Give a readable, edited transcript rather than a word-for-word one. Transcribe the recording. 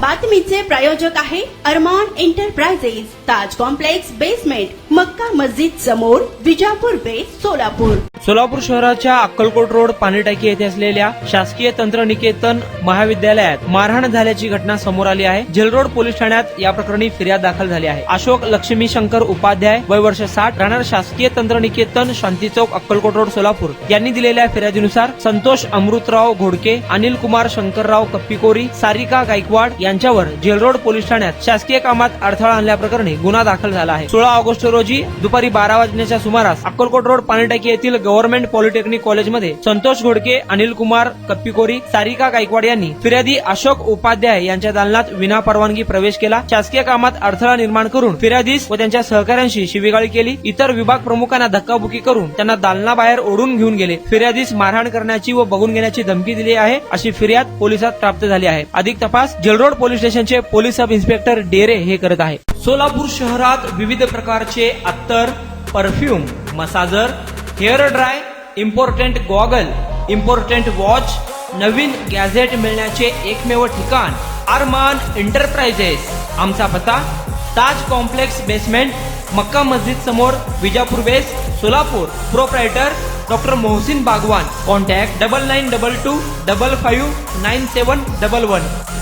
बातमीचे प्रायोजक आहे अरमान एंटरप्राइजेस, ताज complex basement, Makka Masjid समोर, विजापूर बेस, सोलापूर। सोलापूर शहराच्या अक्कलकोट रोड पाणीटाकी येथे असलेल्या शासकीय तंत्रनिकेतन महाविद्यालयात मारहाण झाल्याची घटना समोर आली आहे। जेलरोड पोलीस ठाण्यात या प्रकरणी फिर्याद दाखल झाली आहे। अशोक लक्ष्मी शंकर उपाध्याय, वय वर्ष 60, राहणार शासकीय तंत्रनिकेतन शांती चौक, अक्कलकोट रोड, सोलापूर यांनी दिलेल्या फिर्यादीनुसार संतोष अमृतराव घोडके, अनिल कुमार शंकरराव कप्पीकोरी, सारिका गायकवाड यांच्यावर जेलरोड पोलीस ठाण्यात शासकीय कामात अडथळा आणल्याप्रकरणी गुन्हा दाखल झाला आहे। 16 ऑगस्ट रोजी दुपारी 12 वाजण्याच्या सुमारास अक्कलकोट रोड पाणीटाकी येथील गव्हर्नमेंट पॉलिटेक्निक कॉलेजमध्ये संतोष घोडके, अनिल कुमार कप्पीकोरी, सारिका गायकवाड यांनी फिर्यादी अशोक उपाध्याय यांच्या दालनात विना परवानगी प्रवेश केला, शासकीय कामात अडथळा निर्माण करून फिर्यादीस व त्यांच्या सहकाऱ्यांशी शिवीगाळी केली, इतर विभाग प्रमुखांना धक्काबुक्की करून त्यांना दालनाबाहेर ओढून घेऊन गेले, फिर्यादीस मारहाण करण्याची व बघून घेण्याची धमकी दिली आहे, अशी फिर्याद पोलिसात प्राप्त झाली आहे। अधिक तपास जेलरोड पोलीस स्टेशनचे पोलीस सब इन्स्पेक्टर डेरे हे करत आहे। सोलापूर शहरात विविध प्रकारचे अत्तर, perfume, massager, hair dry, important goggle, important watch, नवीन गॅझेट मिळण्याचे एकमेव ठिकाण अरमान एंटरप्राइजेस। आमचा पत्ता ताज कॉम्प्लेक्स बेसमेंट, मक्का मस्जिद समोर, विजापूर बेस, Solapur. Proprietor doctor Mohsin Bagwan. Contact 9922 55 9711।